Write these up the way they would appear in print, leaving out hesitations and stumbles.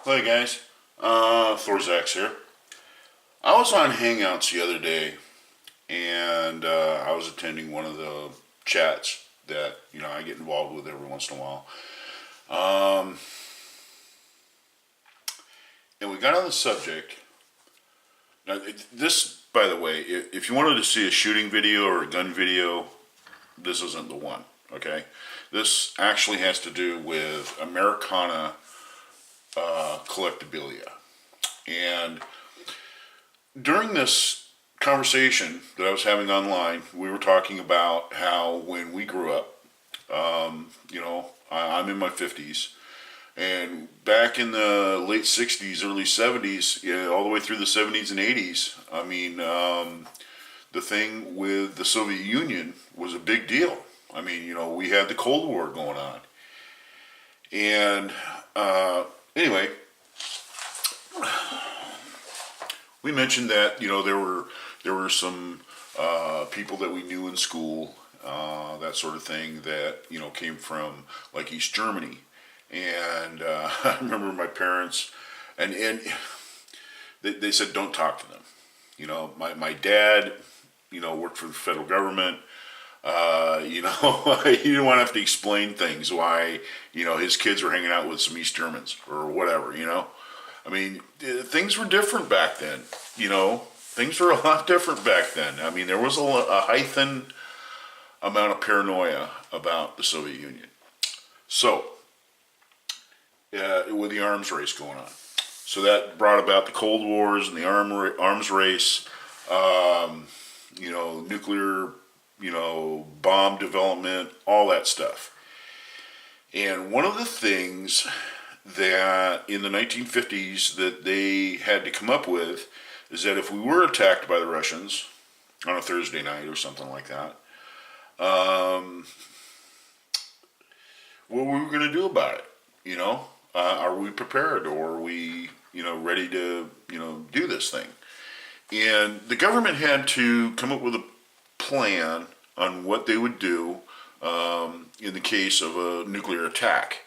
Hey guys, Thorzax here. I was on Hangouts the other day, and I was attending one of the chats that I get involved with every once in a while. And we got on the subject. Now, this, by the way, if you wanted to see a shooting video or a gun video, this isn't the one. Okay, this actually has to do with Americana collectibilia. And during this conversation that I was having online, we were talking about how when we grew up, I'm in my 50s, and back in the late 60s, early 70s, all the way through the 70s and 80s, the thing with the Soviet Union was a big deal. We had the Cold War going on. And anyway, we mentioned that there were some people that we knew in school, that sort of thing, that came from like East Germany, and I remember my parents, and they said don't talk to them. My dad, worked for the federal government. He didn't want to have to explain things why his kids were hanging out with some East Germans or whatever. Things were different back then. Things were a lot different back then. There was a heightened amount of paranoia about the Soviet Union. So, with the arms race going on, so that brought about the Cold Wars and the arms race. Nuclear, bomb development, all that stuff. And one of the things that in the 1950s that they had to come up with is that if we were attacked by the Russians on a Thursday night or something like that, what were we going to do about it? Are we prepared, or are we, ready to, do this thing? And the government had to come up with a plan on what they would do in the case of a nuclear attack.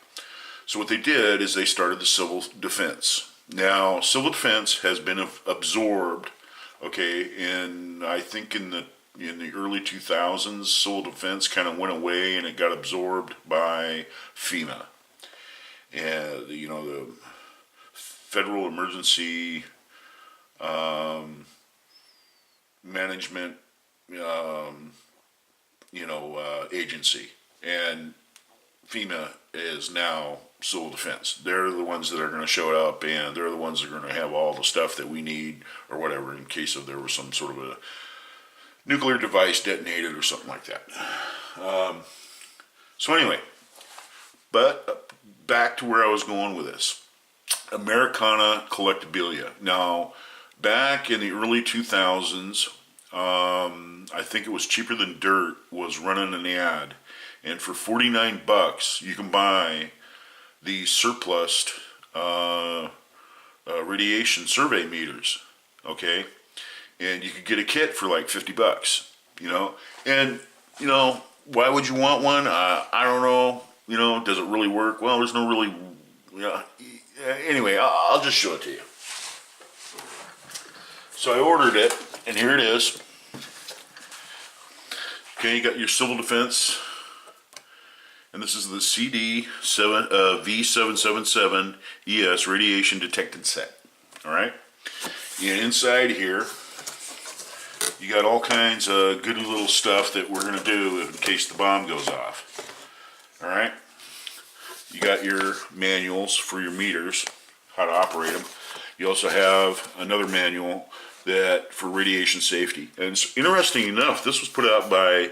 So what they did is they started the civil defense. Now, civil defense has been absorbed, and I think in the early 2000s, civil defense kind of went away and it got absorbed by FEMA. And the Federal Emergency Management agency, and FEMA is now civil defense. They're the ones that are going to show up, and they're the ones that are going to have all the stuff that we need or whatever in case of there was some sort of a nuclear device detonated or something like that. So anyway, but back to where I was going with this. Americana collectibilia. Now, back in the early 2000s, I think it was Cheaper Than Dirt was running an ad, and for $49 you can buy the surplus radiation survey meters, okay? And you could get a kit for like $50, and why would you want one? I don't know. Does it really work? Well, there's no really, anyway, I'll just show it to you. So I ordered it, and here it is. Okay, you got your civil defense, and this is the V777 ES radiation detected set. All right, and inside here, you got all kinds of good little stuff that we're gonna do in case the bomb goes off. All right, you got your manuals for your meters, how to operate them. You also have another manual that for radiation safety. And it's interesting enough, this was put out by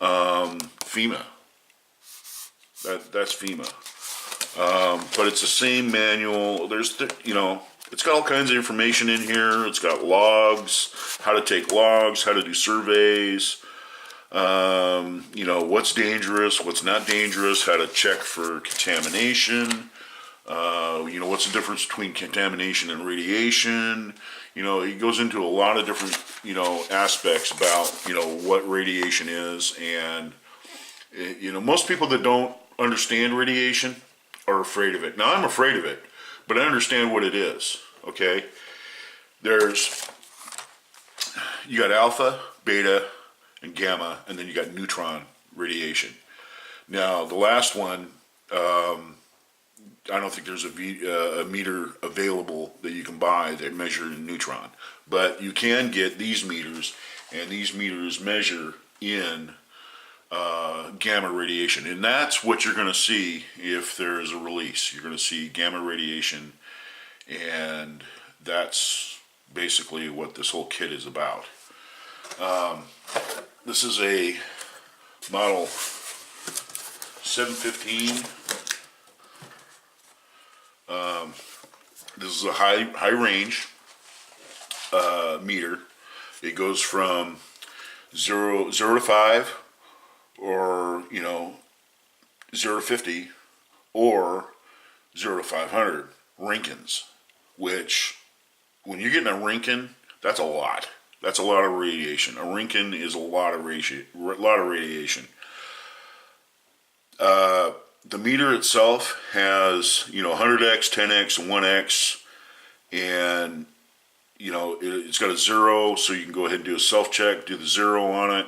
FEMA. That's FEMA. But it's the same manual. It's got all kinds of information in here. It's got logs, how to take logs, how to do surveys, what's dangerous, what's not dangerous, how to check for contamination, what's the difference between contamination and radiation. It goes into a lot of different, aspects about, what radiation is. And, most people that don't understand radiation are afraid of it. Now, I'm afraid of it, but I understand what it is, okay? You got alpha, beta, and gamma, and then you got neutron radiation. Now, the last one, I don't think there's a meter available that you can buy that measure in neutron. But you can get these meters, and these meters measure in gamma radiation. And that's what you're going to see if there is a release. You're going to see gamma radiation, and that's basically what this whole kit is about. This is a model 715. This is a high range meter. It goes from 0 to 5, or 0 to 50, or 0 to 500 Rinkins. Which, when you're getting a Rinkin, that's a lot. That's a lot of radiation. A Rinkin is a lot of radiation. The meter itself has 100x, 10x, 1x, and it's got a 0, so you can go ahead and do a self-check, do the 0 on it.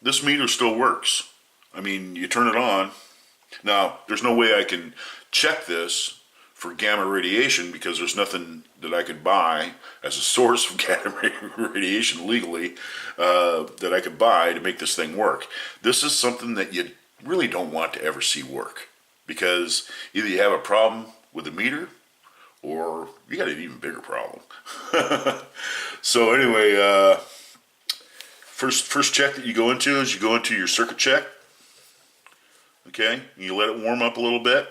This meter still works. I mean, you turn it on. Now, there's no way I can check this for gamma radiation because there's nothing that I could buy as a source of gamma radiation legally that I could buy to make this thing work. This is something that you really don't want to ever see work, because either you have a problem with the meter or you got an even bigger problem. So anyway, first check that you go into is you go into your circuit check. Okay, you let it warm up a little bit.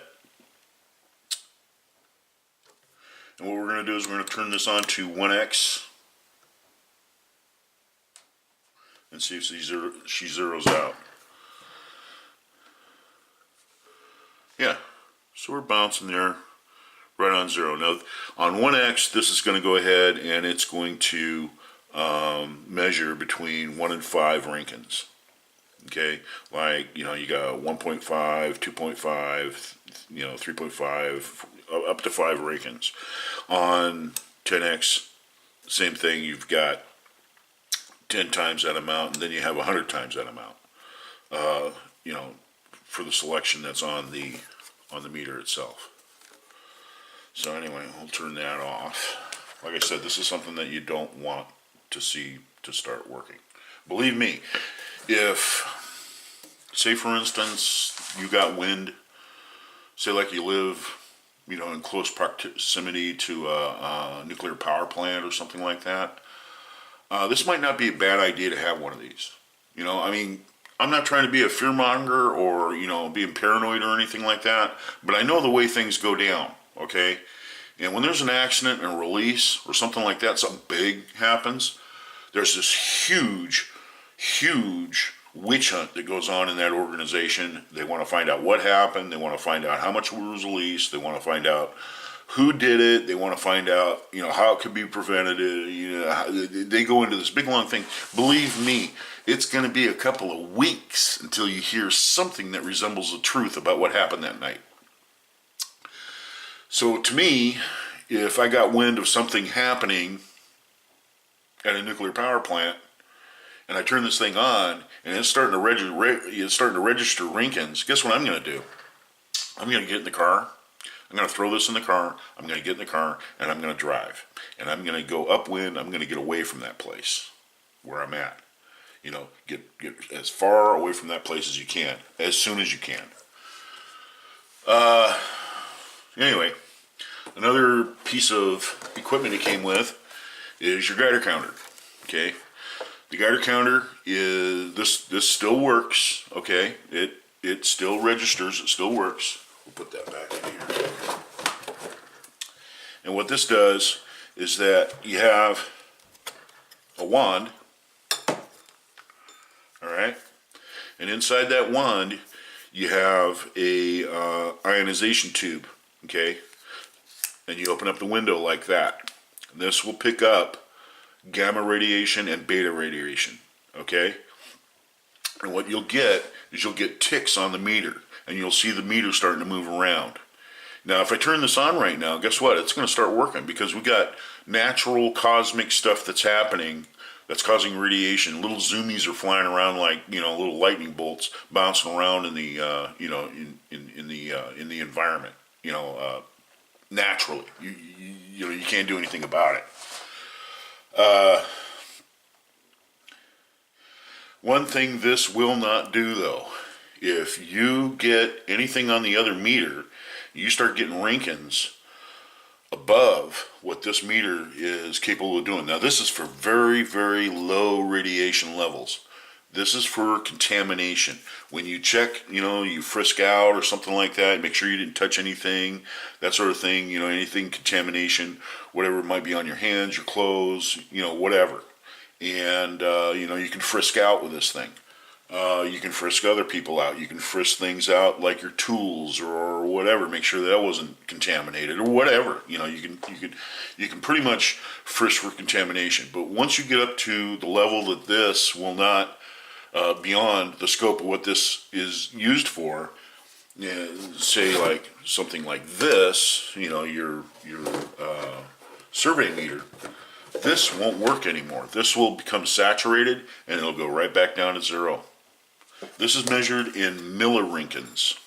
And what we're going to do is we're going to turn this on to 1x and see if she zeroes out. Yeah, so we're bouncing there right on 0. Now, on 1x, this is going to go ahead and it's going to measure between 1 and 5 Rinkins. Okay, like, you got 1.5, 2.5, 3.5, up to 5 Rinkins. On 10x, same thing, you've got 10 times that amount, and then you have 100 times that amount. For the selection that's on the meter itself. So anyway, I'll turn that off. Like I said, this is something that you don't want to see to start working. Believe me, if, say for instance, you got wind, say like you live, in close proximity to a nuclear power plant or something like that, this might not be a bad idea to have one of these. I'm not trying to be a fearmonger or, being paranoid or anything like that, but I know the way things go down, okay? And when there's an accident and a release or something like that, something big happens, there's this huge witch hunt that goes on in that organization. They want to find out what happened. They want to find out how much was released. They want to find out who did it. They want to find out, how it could be prevented. They go into this big long thing. Believe me, it's going to be a couple of weeks until you hear something that resembles the truth about what happened that night. So to me, if I got wind of something happening at a nuclear power plant, and I turn this thing on, and it's starting to register Rinkins, guess what I'm going to do? I'm going to get in the car. I'm going to throw this in the car. I'm going to get in the car, and I'm going to drive. And I'm going to go upwind. I'm going to get away from that place where I'm at. Get as far away from that place as you can, as soon as you can. Anyway, another piece of equipment it came with is your guider counter. Okay, the guider counter is this still works. Okay, it still registers. It still works. We'll put that back in here. And what this does is that you have a wand. All right, and inside that wand you have a ionization tube. Okay, and you open up the window like that. And this will pick up gamma radiation and beta radiation. Okay, and what you'll get is you'll get ticks on the meter, and you'll see the meter starting to move around. Now, if I turn this on right now, guess what? It's going to start working because we got natural cosmic stuff that's happening that's causing radiation. Little zoomies are flying around like, little lightning bolts bouncing around in the in the environment. Naturally, you can't do anything about it. One thing this will not do, though, if you get anything on the other meter, you start getting Rankins above what this meter is capable of doing. Now, this is for very, very low radiation levels. This is for contamination. When you check, you frisk out or something like that, make sure you didn't touch anything, that sort of thing, anything contamination, whatever it might be on your hands, your clothes, whatever. And, you can frisk out with this thing. You can frisk other people out. You can frisk things out like your tools or whatever. Make sure that wasn't contaminated or whatever. You can pretty much frisk for contamination. But once you get up to the level that this will not, beyond the scope of what this is used for, say like something like this, your survey meter. This won't work anymore. This will become saturated and it'll go right back down to zero. This is measured in millirankins.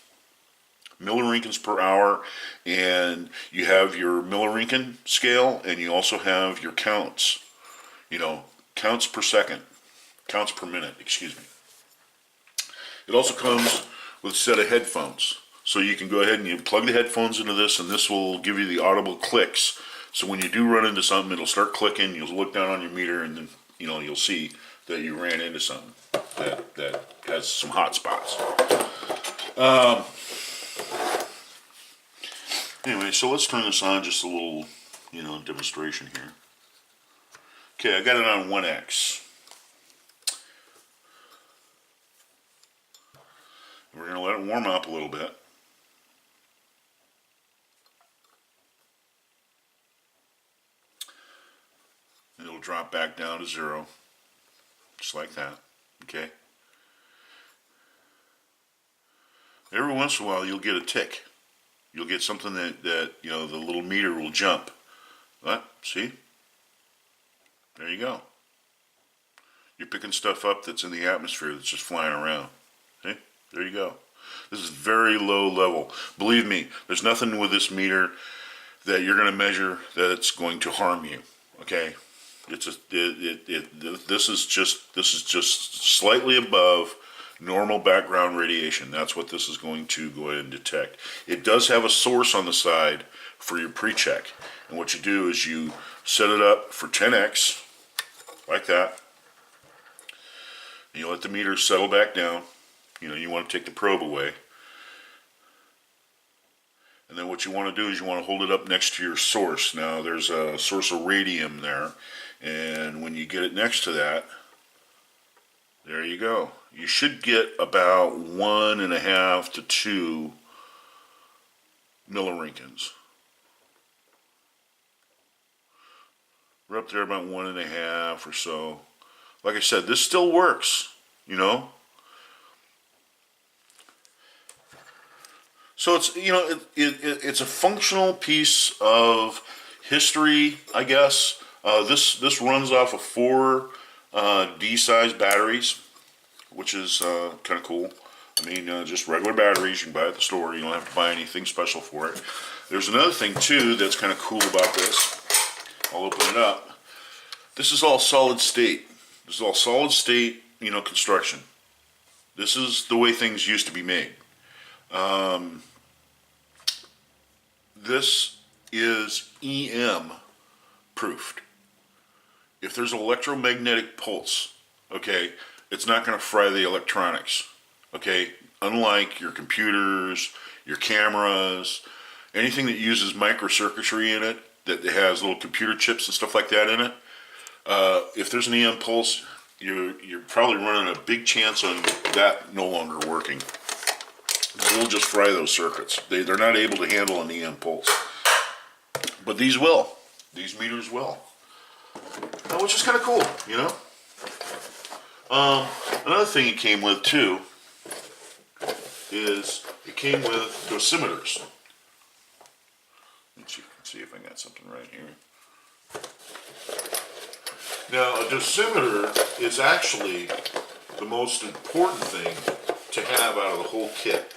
Millirankins per hour, and you have your millirankin scale and you also have your counts. Counts per second. Counts per minute, excuse me. It also comes with a set of headphones. So you can go ahead and you plug the headphones into this and this will give you the audible clicks. So when you do run into something, it'll start clicking. You'll look down on your meter, and then you'll see that you ran into something that has some hot spots. Anyway, so let's turn this on. Just a little, demonstration here. Okay, I got it on 1X. We're gonna let it warm up a little bit. It'll drop back down to zero, just like that, okay? Every once in a while you'll get a tick. You'll get something that the little meter will jump. What? See? There you go. You're picking stuff up that's in the atmosphere that's just flying around. See? There you go. This is very low level. Believe me, there's nothing with this meter that you're going to measure that's going to harm you, okay? This is just slightly above normal background radiation. That's what this is going to go ahead and detect. It does have a source on the side for your pre-check. And what you do is you set it up for 10x, like that. And you let the meter settle back down. You want to take the probe away. And then what you want to do is you want to hold it up next to your source. Now there's a source of radium there. And when you get it next to that, there you go. You should get about 1.5 to 2 millirankins. We're up there about 1.5 or so. Like I said, this still works, So it's it's a functional piece of history, I guess. This runs off of 4 D-size batteries, which is kind of cool. I mean, just regular batteries you can buy at the store. You don't have to buy anything special for it. There's another thing too that's kind of cool about this. I'll open it up. This is all solid state. This is all solid state, construction. This is the way things used to be made. This is EM proofed. If there's an electromagnetic pulse, okay, it's not going to fry the electronics, okay? Unlike your computers, your cameras, anything that uses microcircuitry in it, that has little computer chips and stuff like that in it, if there's an EM pulse, you're probably running a big chance on that no longer working. It'll just fry those circuits. They're not able to handle an EM pulse. But these will. These meters will. Which is kind of cool, Another thing it came with too is it came with dosimeters. find something right here. Now, a dosimeter is actually the most important thing to have out of the whole kit,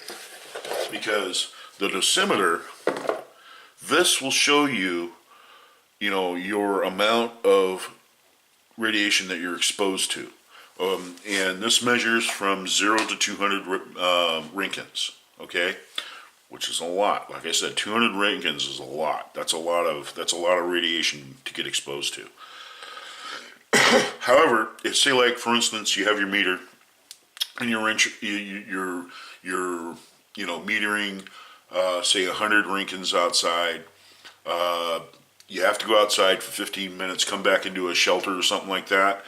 because the dosimeter, this will show you, you know, your amount of radiation that you're exposed to. And this measures from 0 to 200 Roentgens, okay? Which is a lot. Like I said, 200 Roentgens is a lot. That's a lot of radiation to get exposed to. However, if, say, like for instance, you have your meter and you're metering, say 100 Roentgens outside. You have to go outside for 15 minutes, come back into a shelter or something like that.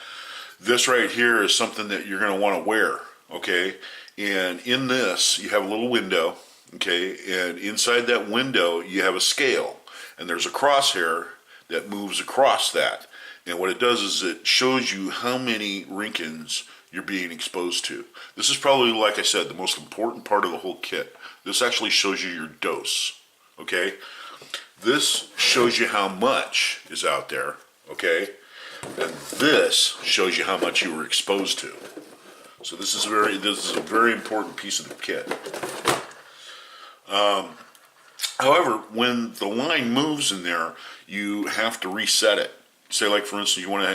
This right here is something that you're going to want to wear, okay? And in this, you have a little window, okay? And inside that window, you have a scale. And there's a crosshair that moves across that. And what it does is it shows you how many Roentgens you're being exposed to. This is probably, like I said, the most important part of the whole kit. This actually shows you your dose, okay? This shows you how much is out there, okay? And this shows you how much you were exposed to. So this is a very important piece of the kit. However, when the line moves in there, you have to reset it. Say, like for instance, you went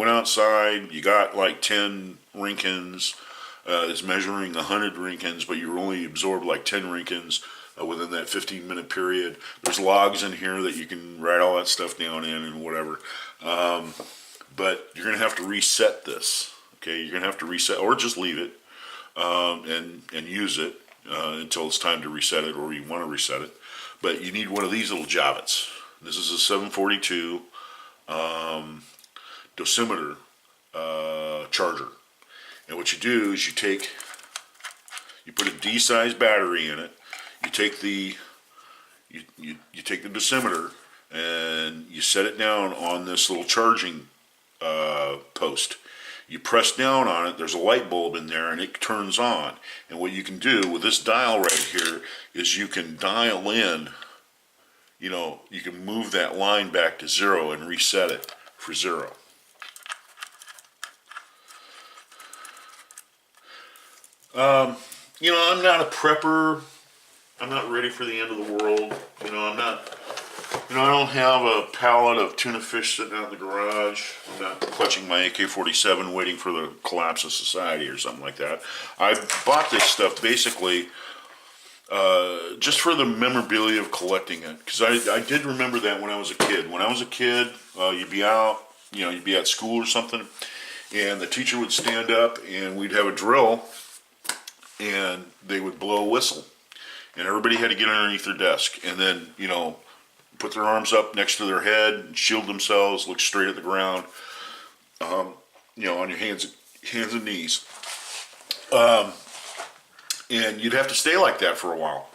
outside, you got like 10 Roentgens. It's measuring 100 Roentgens, but you only absorbed like 10 Roentgens within that 15-minute period. There's logs in here that you can write all that stuff down in and whatever. But you're going to have to reset this. Okay, you're going to have to reset, or just leave it and use it until it's time to reset it, or you want to reset it. But you need one of these little jobits. This is a 742 Dosimeter Charger. And what you do is you put a D-sized battery in it. You take the you take the dosimeter and you set it down on this little charging post. You press down on it, there's a light bulb in there, and it turns on. And what you can do with this dial right here is you can dial in, you can move that line back to 0 and reset it for 0. I'm not a prepper. I'm not ready for the end of the world. I don't have a pallet of tuna fish sitting out in the garage. I'm not clutching my AK-47 waiting for the collapse of society or something like that. I bought this stuff basically just for the memorabilia of collecting it. Because I did remember that when I was a kid. When I was a kid, you'd be out, you'd be at school or something, and the teacher would stand up and we'd have a drill and they would blow a whistle. And everybody had to get underneath their desk and then, put their arms up next to their head, shield themselves, look straight at the ground, on your hands and knees. And you'd have to stay like that for a while.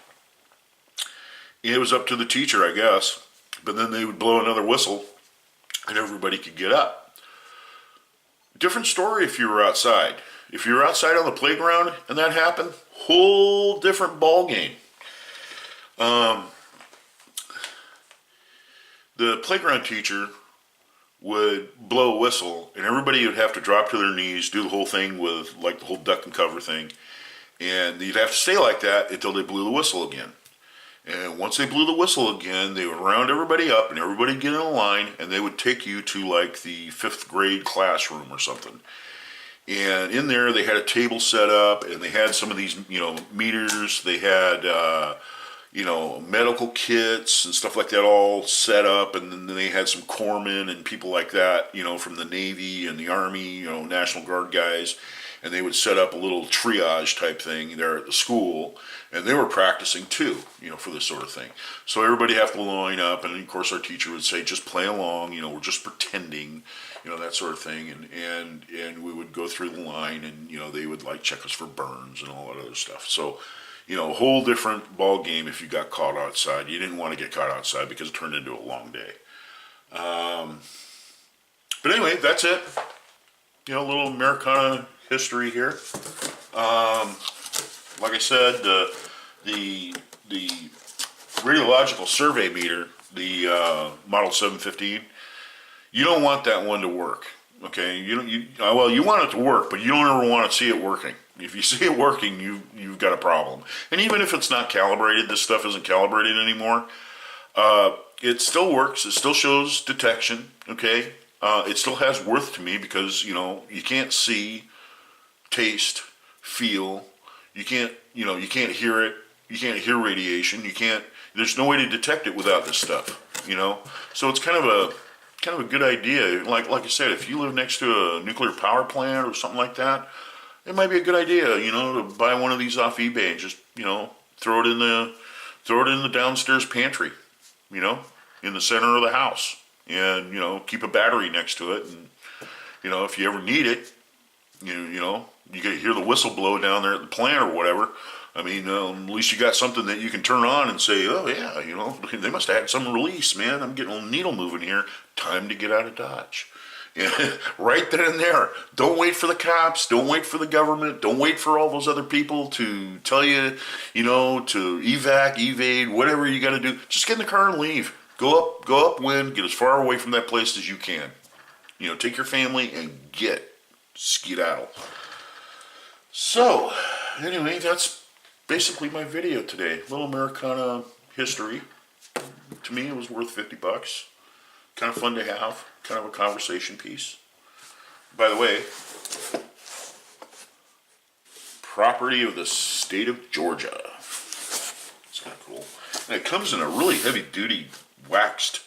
It was up to the teacher, I guess. But then they would blow another whistle and everybody could get up. Different story if you were outside. If you were outside on the playground and that happened, whole different ball game. The playground teacher would blow a whistle and everybody would have to drop to their knees, do the whole thing with like the whole duck and cover thing. And you'd have to stay like that until they blew the whistle again. And once they blew the whistle again, they would round everybody up and everybody would get in a line and they would take you to like the 5th grade classroom or something. And in there they had a table set up and they had some of these, meters. They had, medical kits and stuff like that all set up. And then they had some corpsmen and people like that, from the Navy and the Army, National Guard guys. And they would set up a little triage type thing there at the school. And they were practicing too, for this sort of thing. So everybody have to line up. And of course our teacher would say, just play along, we're just pretending, that sort of thing. And we would go through the line and, they would like check us for burns and all that other stuff. So, a whole different ball game if you got caught outside. You didn't want to get caught outside because it turned into a long day. But anyway, that's it. A little Americana history here. Like I said, the radiological survey meter the Model 715. You don't want that one to work. Okay, well, you want it to work, but you don't ever want to see it working. If you see it working, you've got a problem. And even if it's not calibrated, this stuff isn't calibrated anymore. It still works. It still shows detection. Okay, it still has worth to me because you can't see, taste, feel. You can't hear it. You can't hear radiation. You can't. There's no way to detect it without this stuff. So it's kind of a good idea. Like I said, if you live next to a nuclear power plant or something like that, it might be a good idea, to buy one of these off eBay and just, throw it in the downstairs pantry, in the center of the house, and keep a battery next to it, and if you ever need it, you can hear the whistle blow down there at the plant or whatever. I mean, at least you got something that you can turn on and say, oh yeah, they must have had some release, man. I'm getting a needle moving here. Time to get out of Dodge. Right then and there. Don't wait for the cops. Don't wait for the government. Don't wait for all those other people to tell you, to evade, whatever you got to do. Just get in the car and leave. Go upwind, get as far away from that place as you can. Take your family and skedaddle. So, anyway, that's basically my video today. Little Americana history. To me, it was worth $50. Kind of fun to have. Kind of a conversation piece. By the way, property of the state of Georgia. It's kind of cool. And it comes in a really heavy-duty, waxed,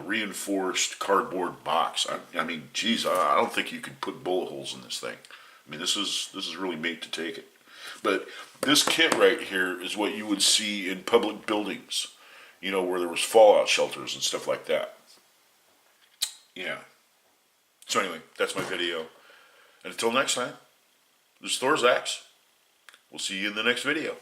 reinforced cardboard box. I mean, geez, I don't think you could put bullet holes in this thing. I mean, this is really made to take it. But this kit right here is what you would see in public buildings, where there was fallout shelters and stuff like that. Yeah. So anyway, that's my video. And until next time, this is Thor's Axe. We'll see you in the next video.